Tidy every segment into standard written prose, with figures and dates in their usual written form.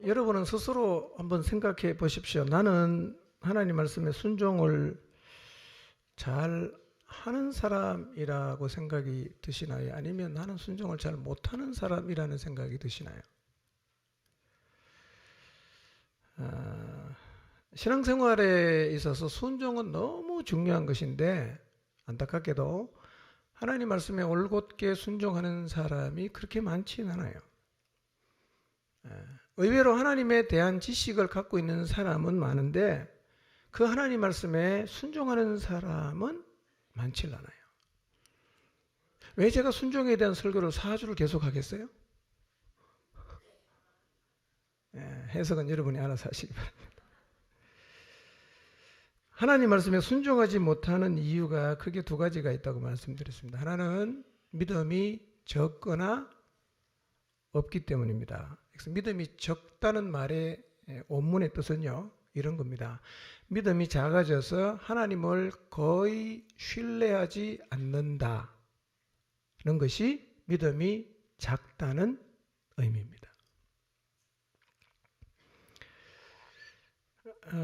여러분은 스스로 한번 생각해 보십시오. 나는 하나님 말씀에 순종을 잘 하는 사람이라고 생각이 드시나요? 아니면 나는 순종을 잘 못하는 사람이라는 생각이 드시나요? 신앙생활에 있어서 순종은 너무 중요한 것인데 안타깝게도 하나님 말씀에 올곧게 순종하는 사람이 그렇게 많지는 않아요. 의외로 하나님에 대한 지식을 갖고 있는 사람은 많은데 그 하나님 말씀에 순종하는 사람은 많지 않아요. 왜 제가 순종에 대한 설교를 4주를 계속 하겠어요? 해석은 여러분이 알아서 하시기 바랍니다. 하나님 말씀에 순종하지 못하는 이유가 크게 두 가지가 있다고 말씀드렸습니다. 하나는 믿음이 적거나 없기 때문입니다. 그래서 믿음이 적다는 말의 원문의 뜻은요, 이런 겁니다. 믿음이 작아져서 하나님을 거의 신뢰하지 않는다는 것이 믿음이 작다는 의미입니다.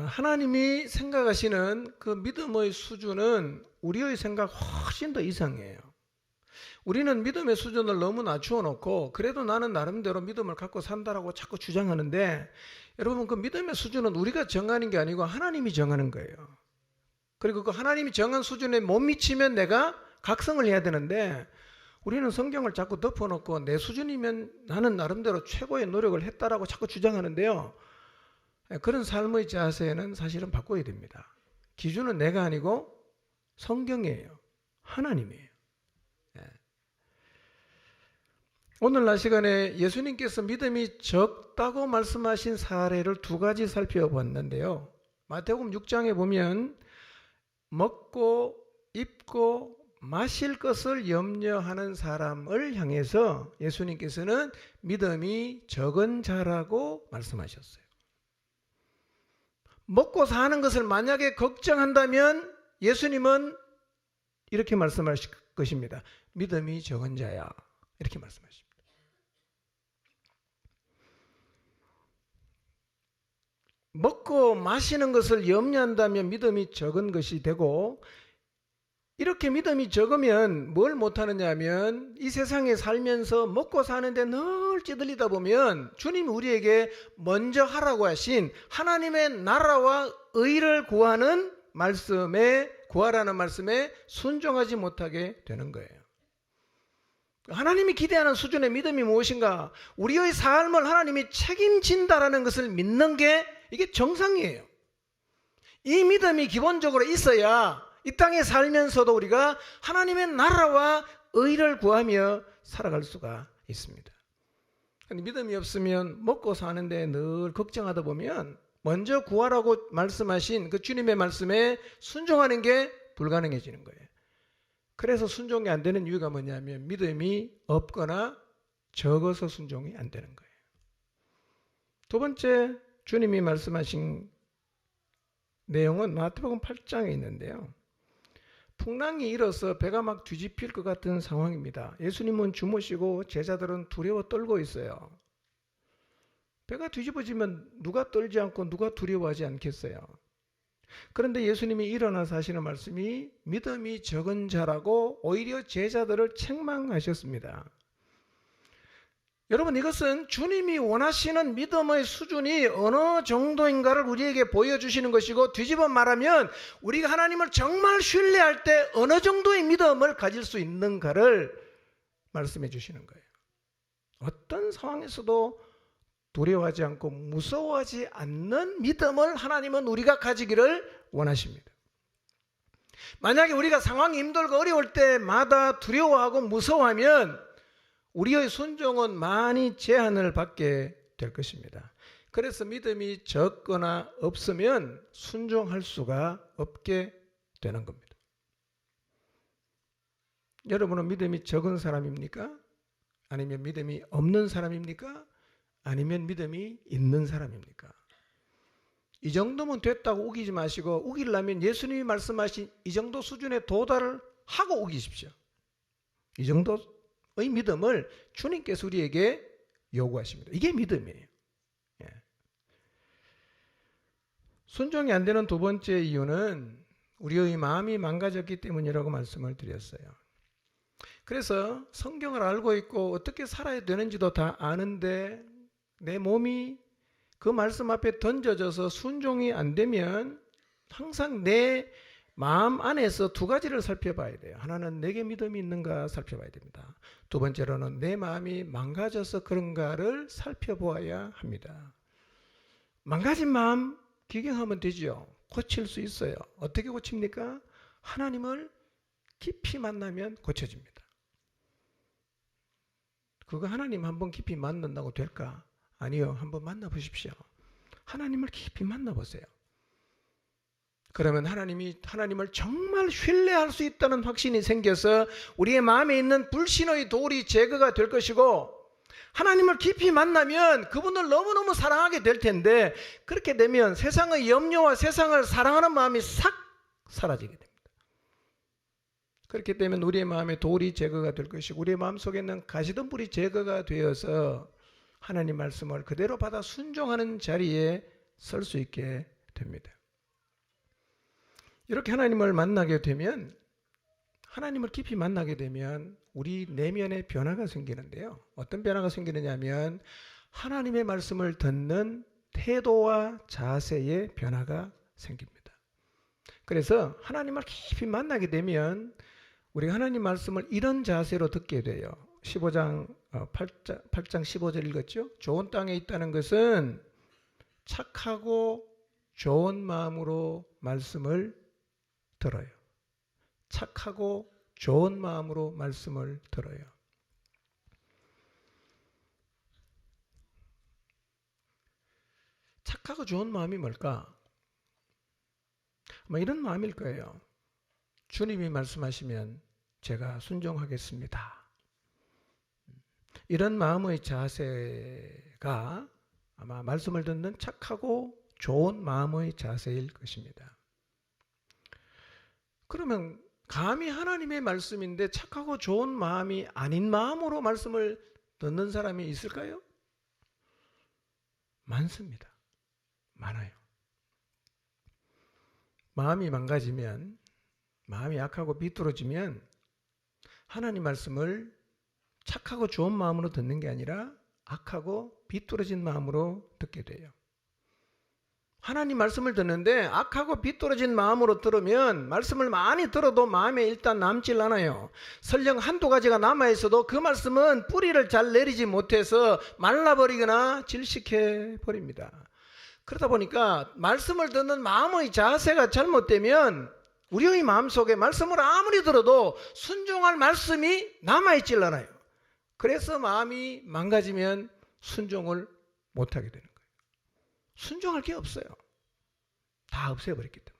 하나님이 생각하시는 그 믿음의 수준은 우리의 생각 훨씬 더 이상이에요. 우리는 믿음의 수준을 너무 낮추어 놓고 그래도 나는 나름대로 믿음을 갖고 산다라고 자꾸 주장하는데, 여러분, 그 믿음의 수준은 우리가 정하는 게 아니고 하나님이 정하는 거예요. 그리고 그 하나님이 정한 수준에 못 미치면 내가 각성을 해야 되는데, 우리는 성경을 자꾸 덮어놓고 내 수준이면 나는 나름대로 최고의 노력을 했다라고 자꾸 주장하는데요, 그런 삶의 자세는 사실은 바꿔야 됩니다. 기준은 내가 아니고 성경이에요. 하나님이에요. 오늘날 시간에 예수님께서 믿음이 적다고 말씀하신 사례를 두 가지 살펴봤는데요. 마태복음 6장에 보면 먹고 입고 마실 것을 염려하는 사람을 향해서 예수님께서는 믿음이 적은 자라고 말씀하셨어요. 먹고 사는 것을 만약에 걱정한다면 예수님은 이렇게 말씀하실 것입니다. 믿음이 적은 자야. 이렇게 말씀하십니다. 먹고 마시는 것을 염려한다면 믿음이 적은 것이 되고, 이렇게 믿음이 적으면 뭘 못하느냐 하면 이 세상에 살면서 먹고 사는데 늘 찌들리다 보면 주님이 우리에게 먼저 하라고 하신 하나님의 나라와 의를 구하는 말씀에, 구하라는 말씀에 순종하지 못하게 되는 거예요. 하나님이 기대하는 수준의 믿음이 무엇인가? 우리의 삶을 하나님이 책임진다라는 것을 믿는 게 이게 정상이에요. 이 믿음이 기본적으로 있어야 이 땅에 살면서도 우리가 하나님의 나라와 의를 구하며 살아갈 수가 있습니다. 근데 믿음이 없으면 먹고 사는데 늘 걱정하다 보면 먼저 구하라고 말씀하신 그 주님의 말씀에 순종하는 게 불가능해지는 거예요. 그래서 순종이 안 되는 이유가 뭐냐면 믿음이 없거나 적어서 순종이 안 되는 거예요. 두 번째, 주님이 말씀하신 내용은 마태복음 8장에 있는데요. 풍랑이 일어서 배가 막 뒤집힐 것 같은 상황입니다. 예수님은 주무시고 제자들은 두려워 떨고 있어요. 배가 뒤집어지면 누가 떨지 않고 누가 두려워하지 않겠어요? 그런데 예수님이 일어나서 하시는 말씀이 믿음이 적은 자라고 오히려 제자들을 책망하셨습니다. 여러분, 이것은 주님이 원하시는 믿음의 수준이 어느 정도인가를 우리에게 보여주시는 것이고, 뒤집어 말하면 우리가 하나님을 정말 신뢰할 때 어느 정도의 믿음을 가질 수 있는가를 말씀해 주시는 거예요. 어떤 상황에서도 두려워하지 않고 무서워하지 않는 믿음을 하나님은 우리가 가지기를 원하십니다. 만약에 우리가 상황이 힘들고 어려울 때마다 두려워하고 무서워하면 우리의 순종은 많이 제한을 받게 될 것입니다. 그래서 믿음이 적거나 없으면 순종할 수가 없게 되는 겁니다. 여러분은 믿음이 적은 사람입니까? 아니면 믿음이 없는 사람입니까? 아니면 믿음이 있는 사람입니까? 이 정도면 됐다고 우기지 마시고, 우기려면 예수님이 말씀하신 이 정도 수준에 도달을 하고 우기십시오. 이 정도의 믿음을 주님께서 우리에게 요구하십니다. 이게 믿음이에요. 순종이 안 되는 두 번째 이유는 우리의 마음이 망가졌기 때문이라고 말씀을 드렸어요. 그래서 성경을 알고 있고 어떻게 살아야 되는지도 다 아는데 내 몸이 그 말씀 앞에 던져져서 순종이 안 되면 항상 내 마음 안에서 두 가지를 살펴봐야 돼요. 하나는 내게 믿음이 있는가 살펴봐야 됩니다. 두 번째로는 내 마음이 망가져서 그런가를 살펴보아야 합니다. 망가진 마음 기경하면 되죠. 고칠 수 있어요. 어떻게 고칩니까? 하나님을 깊이 만나면 고쳐집니다. 그거 하나님 한번 깊이 만난다고 될까? 아니요. 한번 만나보십시오. 하나님을 깊이 만나보세요. 그러면 하나님을 정말 신뢰할 수 있다는 확신이 생겨서 우리의 마음에 있는 불신의 돌이 제거가 될 것이고, 하나님을 깊이 만나면 그분을 너무너무 사랑하게 될 텐데, 그렇게 되면 세상의 염려와 세상을 사랑하는 마음이 싹 사라지게 됩니다. 그렇게 되면 우리의 마음에 돌이 제거가 될 것이고, 우리의 마음속에 있는 가시덤불이 제거가 되어서 하나님 말씀을 그대로 받아 순종하는 자리에 설 수 있게 됩니다. 이렇게 하나님을 만나게 되면, 하나님을 깊이 만나게 되면 우리 내면에 변화가 생기는데요. 어떤 변화가 생기느냐 하면 하나님의 말씀을 듣는 태도와 자세의 변화가 생깁니다. 그래서 하나님을 깊이 만나게 되면 우리가 하나님 말씀을 이런 자세로 듣게 돼요. 8장 15절 읽었죠? 좋은 땅에 있다는 것은 착하고 좋은 마음으로 말씀을 들어요. 착하고 좋은 마음으로 말씀을 들어요. 착하고 좋은 마음이 뭘까? 아마 이런 마음일 거예요. 주님이 말씀하시면 제가 순종하겠습니다. 이런 마음의 자세가 아마 말씀을 듣는 착하고 좋은 마음의 자세일 것입니다. 그러면 감히 하나님의 말씀인데 착하고 좋은 마음이 아닌 마음으로 말씀을 듣는 사람이 있을까요? 많습니다. 많아요. 마음이 망가지면, 마음이 약하고 비뚤어지면 하나님 말씀을 착하고 좋은 마음으로 듣는 게 아니라 악하고 비뚤어진 마음으로 듣게 돼요. 하나님 말씀을 듣는데 악하고 비뚤어진 마음으로 들으면 말씀을 많이 들어도 마음에 일단 남질 않아요. 설령 한두 가지가 남아있어도 그 말씀은 뿌리를 잘 내리지 못해서 말라버리거나 질식해 버립니다. 그러다 보니까 말씀을 듣는 마음의 자세가 잘못되면 우리의 마음속에 말씀을 아무리 들어도 순종할 말씀이 남아있질 않아요. 그래서 마음이 망가지면 순종을 못하게 되는 거예요. 순종할 게 없어요. 다 없애버렸기 때문에.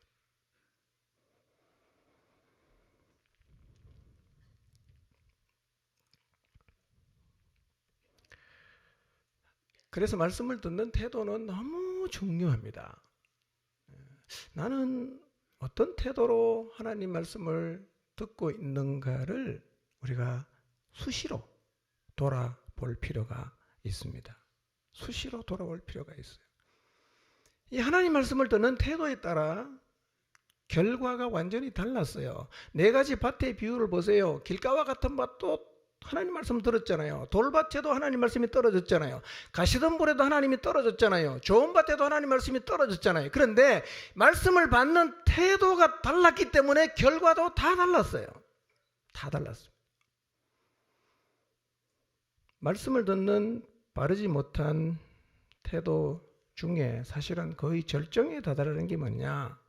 그래서 말씀을 듣는 태도는 너무 중요합니다. 나는 어떤 태도로 하나님 말씀을 듣고 있는가를 우리가 수시로 돌아볼 필요가 있습니다. 수시로 돌아볼 필요가 있어요. 이 하나님 말씀을 듣는 태도에 따라 결과가 완전히 달랐어요. 4가지 밭의 비유를 보세요. 길가와 같은 밭도 하나님 말씀 들었잖아요. 돌밭에도 하나님 말씀이 떨어졌잖아요. 가시덤불에도 하나님이 떨어졌잖아요. 좋은 밭에도 하나님 말씀이 떨어졌잖아요. 그런데 말씀을 받는 태도가 달랐기 때문에 결과도 다 달랐어요. 다 달랐어요. 말씀을 듣는 바르지 못한 태도 중에 사실은 거의 절정에 다다르는 게 뭐냐?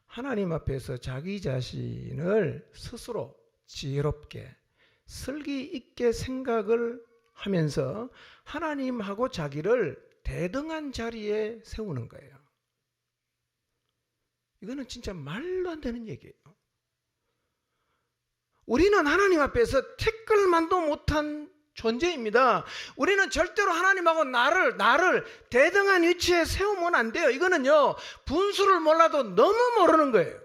하나님 앞에서 자기 자신을 스스로 지혜롭게 슬기 있게 생각을 하면서 하나님하고 자기를 대등한 자리에 세우는 거예요. 이거는 진짜 말도 안 되는 얘기예요. 우리는 하나님 앞에서 티끌만도 못한 존재입니다. 우리는 절대로 하나님하고 나를 대등한 위치에 세우면 안 돼요. 이거는요, 분수를 몰라도 너무 모르는 거예요.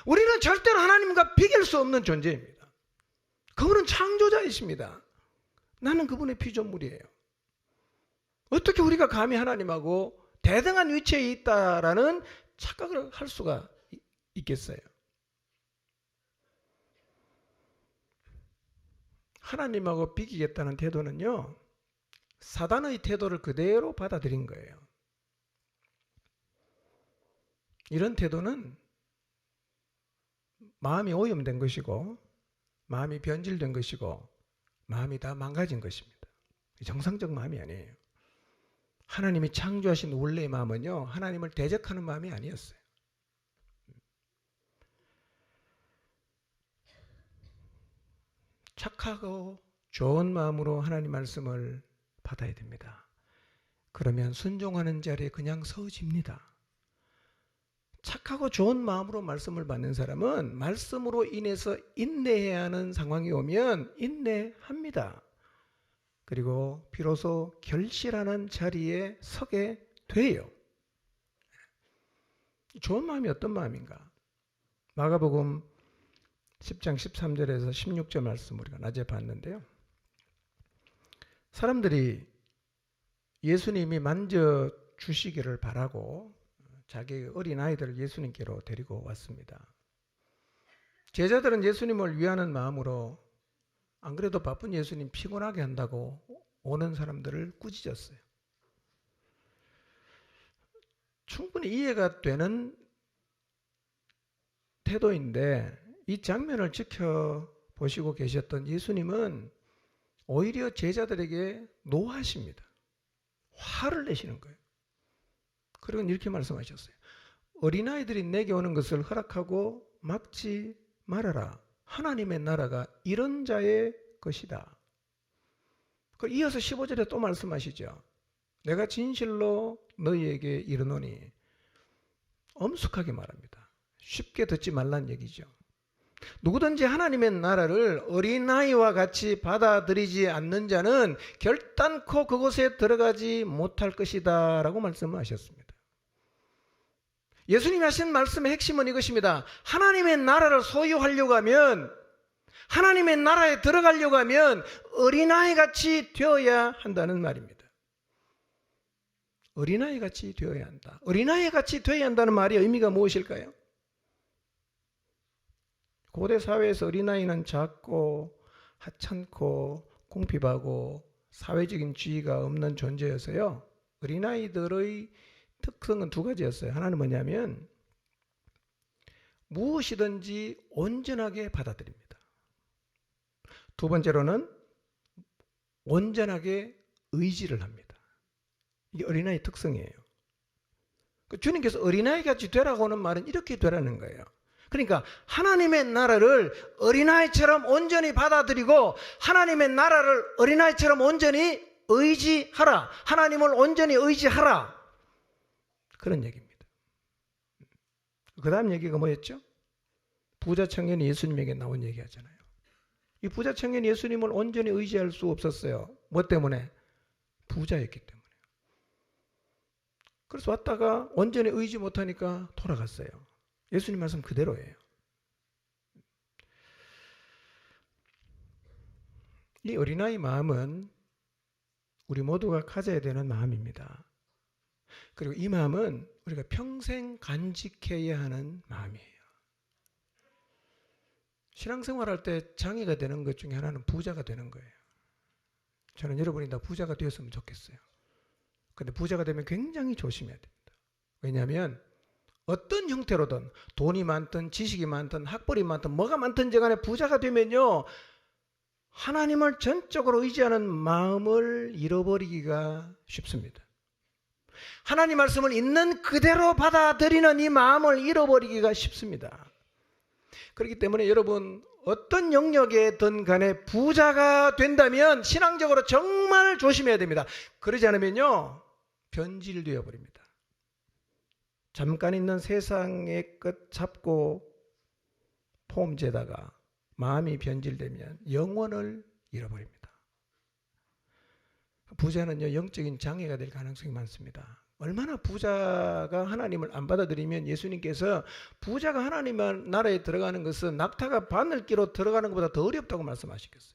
우리는 절대로 하나님과 비길 수 없는 존재입니다. 그분은 창조자이십니다. 나는 그분의 피조물이에요. 어떻게 우리가 감히 하나님하고 대등한 위치에 있다라는 착각을 할 수가 있겠어요. 하나님하고 비기겠다는 태도는요, 사단의 태도를 그대로 받아들인 거예요. 이런 태도는 마음이 오염된 것이고, 마음이 변질된 것이고, 마음이 다 망가진 것입니다. 정상적 마음이 아니에요. 하나님이 창조하신 원래의 마음은요, 하나님을 대적하는 마음이 아니었어요. 착하고 좋은 마음으로 하나님 말씀을 받아야 됩니다. 그러면 순종하는 자리에 그냥 서집니다. 착하고 좋은 마음으로 말씀을 받는 사람은 말씀으로 인해서 인내해야 하는 상황이 오면 인내합니다. 그리고 비로소 결실하는 자리에 서게 돼요. 좋은 마음이 어떤 마음인가? 마가복음 10장 13절에서 16절 말씀 우리가 낮에 봤는데요. 사람들이 예수님이 만져주시기를 바라고 자기 어린아이들을 예수님께로 데리고 왔습니다. 제자들은 예수님을 위하는 마음으로 안 그래도 바쁜 예수님 피곤하게 한다고 오는 사람들을 꾸짖었어요. 충분히 이해가 되는 태도인데 이 장면을 지켜보시고 계셨던 예수님은 오히려 제자들에게 노하십니다. 화를 내시는 거예요. 그리고 이렇게 말씀하셨어요. 어린아이들이 내게 오는 것을 허락하고 막지 말아라. 하나님의 나라가 이런 자의 것이다. 그리고 이어서 15절에 또 말씀하시죠. 내가 진실로 너희에게 이르노니, 엄숙하게 말합니다. 쉽게 듣지 말란 얘기죠. 누구든지 하나님의 나라를 어린아이와 같이 받아들이지 않는 자는 결단코 그곳에 들어가지 못할 것이다 라고 말씀을 하셨습니다. 예수님이 하신 말씀의 핵심은 이것입니다. 하나님의 나라를 소유하려고 하면, 하나님의 나라에 들어가려고 하면 어린아이 같이 되어야 한다는 말입니다. 어린아이 같이 되어야 한다. 어린아이 같이 되어야 한다는 말이 의미가 무엇일까요? 고대 사회에서 어린아이는 작고 하찮고 궁핍하고 사회적인 지위가 없는 존재여서요. 어린아이들의 특성은 두 가지였어요. 하나는 뭐냐면 무엇이든지 온전하게 받아들입니다. 두 번째로는 온전하게 의지를 합니다. 이게 어린아이 특성이에요. 주님께서 어린아이같이 되라고 하는 말은 이렇게 되라는 거예요. 그러니까 하나님의 나라를 어린아이처럼 온전히 받아들이고 하나님의 나라를 어린아이처럼 온전히 의지하라. 하나님을 온전히 의지하라. 그런 얘기입니다. 그 다음 얘기가 뭐였죠? 부자 청년이 예수님에게 나온 얘기 하잖아요. 이 부자 청년이 예수님을 온전히 의지할 수 없었어요. 뭐 때문에? 부자였기 때문에. 그래서 왔다가 온전히 의지 못하니까 돌아갔어요. 예수님 말씀 그대로예요. 이 어린아이 마음은 우리 모두가 가져야 되는 마음입니다. 그리고 이 마음은 우리가 평생 간직해야 하는 마음이에요. 신앙생활할 때 장애가 되는 것 중에 하나는 부자가 되는 거예요. 저는 여러분이 다 부자가 되었으면 좋겠어요. 근데 부자가 되면 굉장히 조심해야 됩니다. 왜냐하면 어떤 형태로든 돈이 많든 지식이 많든 학벌이 많든 뭐가 많든지 간에 부자가 되면요, 하나님을 전적으로 의지하는 마음을 잃어버리기가 쉽습니다. 하나님 말씀을 있는 그대로 받아들이는 이 마음을 잃어버리기가 쉽습니다. 그렇기 때문에 여러분, 어떤 영역에든 간에 부자가 된다면 신앙적으로 정말 조심해야 됩니다. 그러지 않으면요, 변질되어 버립니다. 잠깐 있는 세상의 끝 잡고 폼재다가 마음이 변질되면 영혼을 잃어버립니다. 부자는요, 영적인 장애가 될 가능성이 많습니다. 얼마나 부자가 하나님을 안 받아들이면 예수님께서 부자가 하나님 나라에 들어가는 것은 낙타가 바늘기로 들어가는 것보다 더 어렵다고 말씀하시겠어요.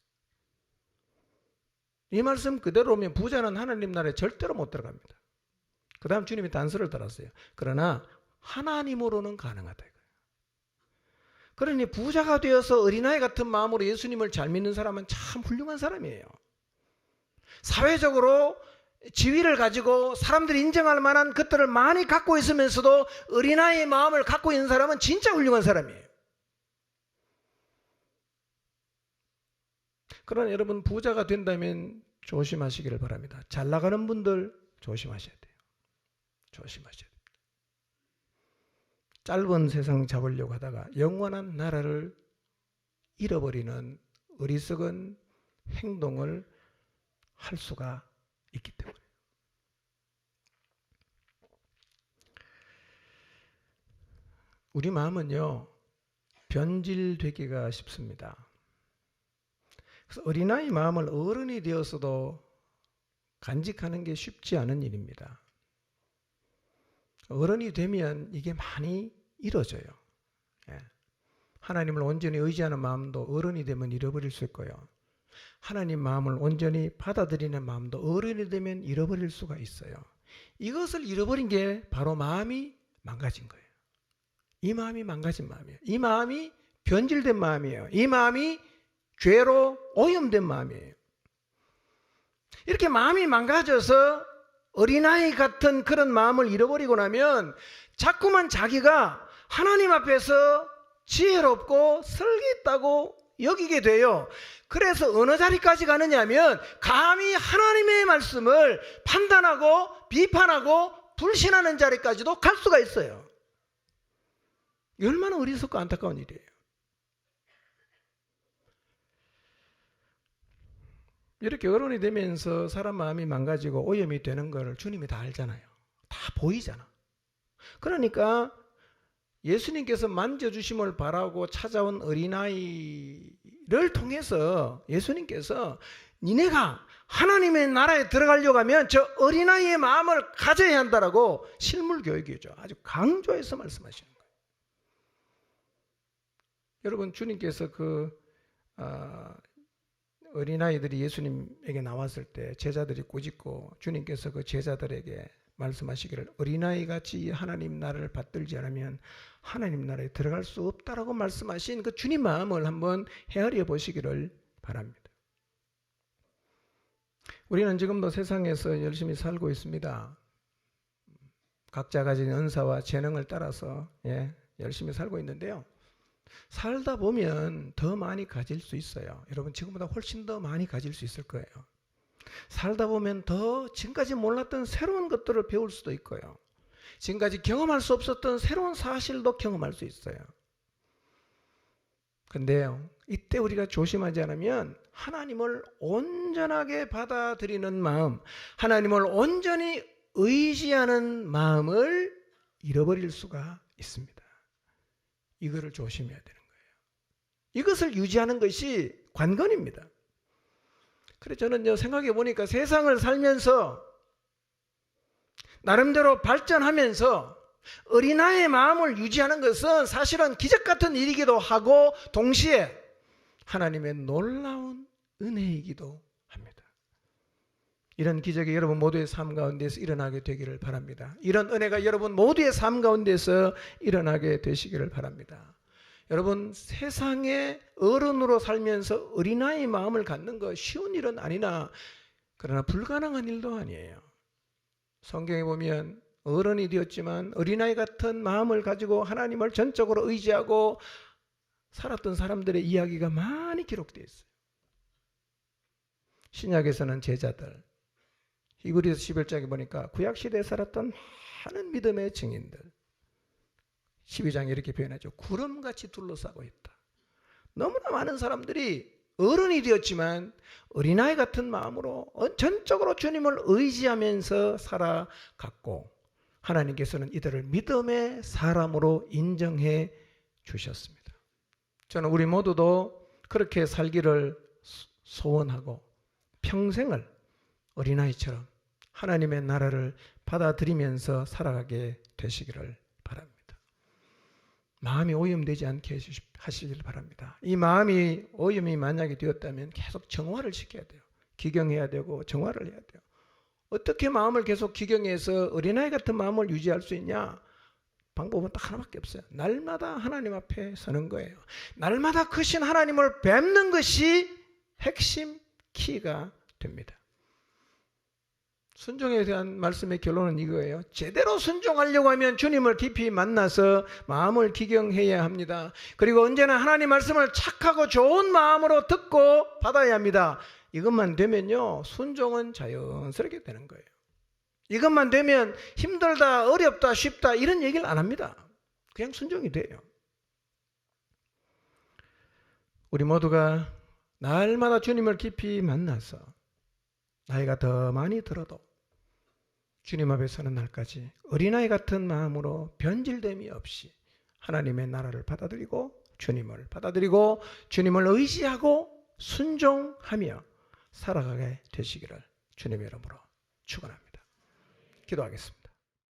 이 말씀 그대로면 부자는 하나님 나라에 절대로 못 들어갑니다. 그 다음 주님이 단서를 달았어요. 그러나 하나님으로는 가능하다. 그러니 부자가 되어서 어린아이 같은 마음으로 예수님을 잘 믿는 사람은 참 훌륭한 사람이에요. 사회적으로 지위를 가지고 사람들이 인정할 만한 것들을 많이 갖고 있으면서도 어린아이의 마음을 갖고 있는 사람은 진짜 훌륭한 사람이에요. 그러나 여러분, 부자가 된다면 조심하시기를 바랍니다. 잘 나가는 분들 조심하셔야 돼요. 조심하셔야 돼요. 짧은 세상 잡으려고 하다가 영원한 나라를 잃어버리는 어리석은 행동을 할 수가 있기 때문에. 우리 마음은요, 변질되기가 쉽습니다. 그래서 어린아이 마음을 어른이 되어서도 간직하는 게 쉽지 않은 일입니다. 어른이 되면 이게 많이 잃어져요. 하나님을 온전히 의지하는 마음도 어른이 되면 잃어버릴 수 있고요. 하나님 마음을 온전히 받아들이는 마음도 어른이 되면 잃어버릴 수가 있어요. 이것을 잃어버린 게 바로 마음이 망가진 거예요. 이 마음이 망가진 마음이에요. 이 마음이 변질된 마음이에요. 이 마음이 죄로 오염된 마음이에요. 이렇게 마음이 망가져서 어린아이 같은 그런 마음을 잃어버리고 나면 자꾸만 자기가 하나님 앞에서 지혜롭고 설계있다고 여기게 돼요. 그래서 어느 자리까지 가느냐 하면 감히 하나님의 말씀을 판단하고 비판하고 불신하는 자리까지도 갈 수가 있어요. 얼마나 어리석고 안타까운 일이에요. 이렇게 어른이 되면서 사람 마음이 망가지고 오염이 되는 걸 주님이 다 알잖아요. 다 보이잖아. 그러니까 예수님께서 만져주심을 바라고 찾아온 어린아이를 통해서 예수님께서 니네가 하나님의 나라에 들어가려고 하면 저 어린아이의 마음을 가져야 한다라고 실물 교육이죠. 아주 강조해서 말씀하시는 거예요. 여러분, 주님께서 어린아이들이 예수님에게 나왔을 때 제자들이 꾸짖고 주님께서 그 제자들에게 말씀하시기를 어린아이같이 하나님 나라를 받들지 않으면 하나님 나라에 들어갈 수 없다라고 말씀하신 그 주님 마음을 한번 헤아려 보시기를 바랍니다. 우리는 지금도 세상에서 열심히 살고 있습니다. 각자 가진 은사와 재능을 따라서 열심히 살고 있는데요. 살다 보면 더 많이 가질 수 있어요. 여러분, 지금보다 훨씬 더 많이 가질 수 있을 거예요. 살다 보면 더 지금까지 몰랐던 새로운 것들을 배울 수도 있고요. 지금까지 경험할 수 없었던 새로운 사실도 경험할 수 있어요. 근데요, 이때 우리가 조심하지 않으면 하나님을 온전하게 받아들이는 마음, 하나님을 온전히 의지하는 마음을 잃어버릴 수가 있습니다. 이거를 조심해야 되는 거예요. 이것을 유지하는 것이 관건입니다. 그래서 저는 생각해 보니까 세상을 살면서 나름대로 발전하면서 어린아이의 마음을 유지하는 것은 사실은 기적 같은 일이기도 하고 동시에 하나님의 놀라운 은혜이기도 합니다. 이런 기적이 여러분 모두의 삶 가운데서 일어나게 되기를 바랍니다. 이런 은혜가 여러분 모두의 삶 가운데서 일어나게 되시기를 바랍니다. 여러분, 세상에 어른으로 살면서 어린아이의 마음을 갖는 거 쉬운 일은 아니나 그러나 불가능한 일도 아니에요. 성경에 보면 어른이 되었지만 어린아이 같은 마음을 가지고 하나님을 전적으로 의지하고 살았던 사람들의 이야기가 많이 기록되어 있어요. 신약에서는 제자들, 히브리서 11장에 보니까 구약시대에 살았던 많은 믿음의 증인들, 12장에 이렇게 표현하죠. 구름같이 둘러싸고 있다. 너무나 많은 사람들이 어른이 되었지만 어린아이 같은 마음으로 전적으로 주님을 의지하면서 살아갔고 하나님께서는 이들을 믿음의 사람으로 인정해 주셨습니다. 저는 우리 모두도 그렇게 살기를 소원하고 평생을 어린아이처럼 하나님의 나라를 받아들이면서 살아가게 되시기를 바랍니다. 마음이 오염되지 않게 하시길 바랍니다. 이 마음이 오염이 만약에 되었다면 계속 정화를 시켜야 돼요. 기경해야 되고 정화를 해야 돼요. 어떻게 마음을 계속 기경해서 어린아이 같은 마음을 유지할 수 있냐? 방법은 딱 하나밖에 없어요. 날마다 하나님 앞에 서는 거예요. 날마다 크신 하나님을 뵙는 것이 핵심 키가 됩니다. 순종에 대한 말씀의 결론은 이거예요. 제대로 순종하려고 하면 주님을 깊이 만나서 마음을 기경해야 합니다. 그리고 언제나 하나님 말씀을 착하고 좋은 마음으로 듣고 받아야 합니다. 이것만 되면요, 순종은 자연스럽게 되는 거예요. 이것만 되면 힘들다, 어렵다, 쉽다 이런 얘기를 안 합니다. 그냥 순종이 돼요. 우리 모두가 날마다 주님을 깊이 만나서 나이가 더 많이 들어도 주님 앞에 서는 날까지 어린아이 같은 마음으로 변질됨이 없이 하나님의 나라를 받아들이고 주님을 받아들이고 주님을 의지하고 순종하며 살아가게 되시기를 주님의 이름으로 축원합니다. 기도하겠습니다.